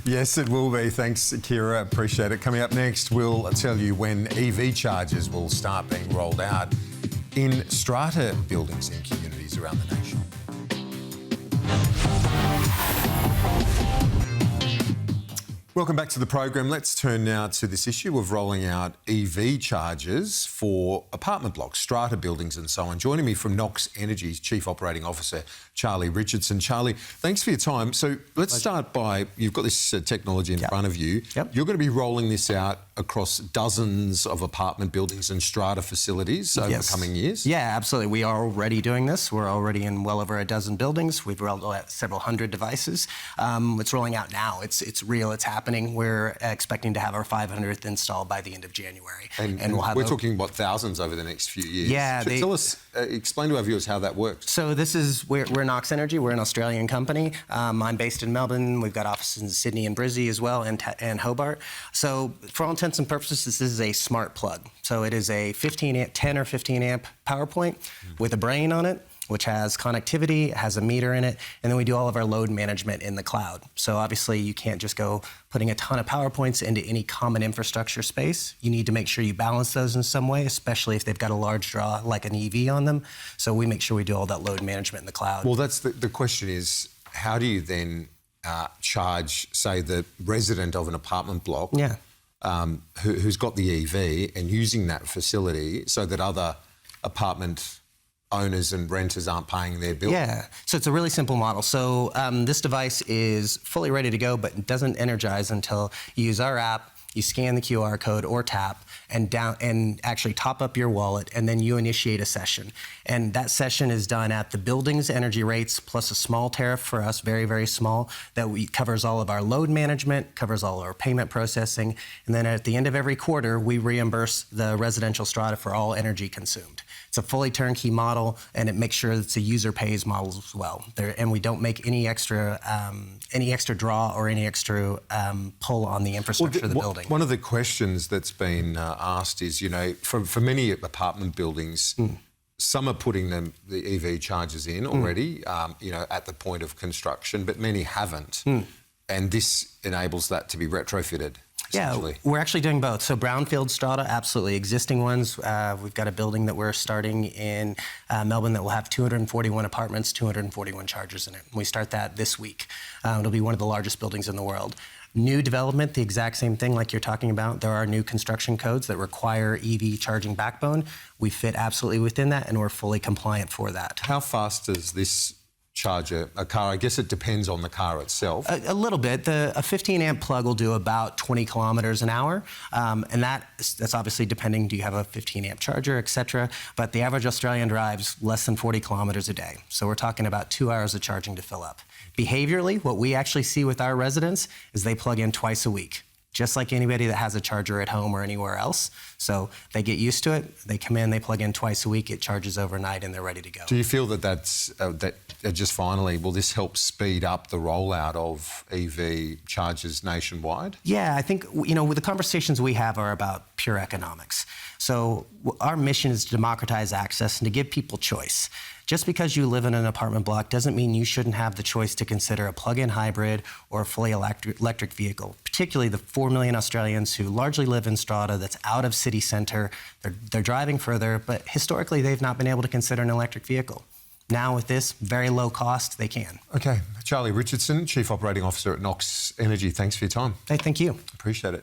Yes, it will be. Thanks, Kira. Appreciate it. Coming up next, we'll tell you when EV chargers will start being rolled out in strata buildings in communities around the nation. Welcome back to the program. Let's turn now to this issue of rolling out EV chargers for apartment blocks, strata buildings and so on. Joining me from NOX Energy's Chief Operating Officer, Charlie Richardson. Charlie, thanks for your time. So let's start by, you've got this technology in front of you. You're going to be rolling this out across dozens of apartment buildings and strata facilities over the coming years? Yeah, absolutely. We are already doing this. We're already in well over a dozen buildings. We've rolled out several hundred devices. It's rolling out now. It's real. It's happening. We're expecting to have our 500th installed by the end of January. And we'll have talking, what, thousands over the next few years? Yeah. So tell us, explain to our viewers how that works. So this is, we're NOX Energy. We're an Australian company. I'm based in Melbourne. We've got offices in Sydney and Brisbane as well, and Hobart. So for all intents and purposes, this is a smart plug. So it is a 10 or 15 amp power point with a brain on it, which has connectivity, it has a meter in it, and then we do all of our load management in the cloud. So obviously you can't just go putting a ton of power points into any common infrastructure space. You need to make sure you balance those in some way, especially if they've got a large draw like an EV on them. So we make sure we do all that load management in the cloud. Well, that's the question is, how do you then charge, say, the resident of an apartment block who's got the EV and using that facility so that other apartment owners and renters aren't paying their bill? Yeah, so it's a really simple model. So this device is fully ready to go, but it doesn't energize until you use our app, you scan the QR code or tap and actually top up your wallet, and then you initiate a session. And that session is done at the building's energy rates plus a small tariff for us, very, very small, that covers all of our load management, covers all our payment processing, and then at the end of every quarter, we reimburse the residential strata for all energy consumed. It's a fully turnkey model, and it makes sure that it's a user pays model as well. And we don't make any extra draw or any extra pull on the infrastructure of the building. One of the questions that's been asked is, you know, for many apartment buildings, some are putting the EV chargers in already, you know, at the point of construction, but many haven't. And this enables that to be retrofitted. Yeah, we're actually doing both. So brownfield strata, absolutely. Existing ones, we've got a building that we're starting in Melbourne that will have 241 apartments, 241 chargers in it. We start that this week. It'll be one of the largest buildings in the world. New development, the exact same thing like you're talking about. There are new construction codes that require EV charging backbone. We fit absolutely within that, and we're fully compliant for that. How fast does this charge a car? I guess it depends on the car itself. A little bit. A 15 amp plug will do about 20 kilometers an hour. And that's obviously depending, do you have a 15 amp charger, et cetera. But the average Australian drives less than 40 kilometers a day. So we're talking about 2 hours of charging to fill up. Behaviorally, what we actually see with our residents is they plug in twice a week, just like anybody that has a charger at home or anywhere else. So they get used to it, they come in, they plug in twice a week, it charges overnight, and they're ready to go. Do you feel that just finally, will this help speed up the rollout of EV chargers nationwide? Yeah, I think, you know, the conversations we have are about pure economics. So our mission is to democratise access and to give people choice. Just because you live in an apartment block doesn't mean you shouldn't have the choice to consider a plug-in hybrid or a fully electric vehicle, particularly the 4 million Australians who largely live in strata that's out of city centre. They're driving further, but historically they've not been able to consider an electric vehicle. Now with this, very low cost, they can. Okay. Charlie Richardson, Chief Operating Officer at NOX Energy, thanks for your time. Hey, thank you. Appreciate it.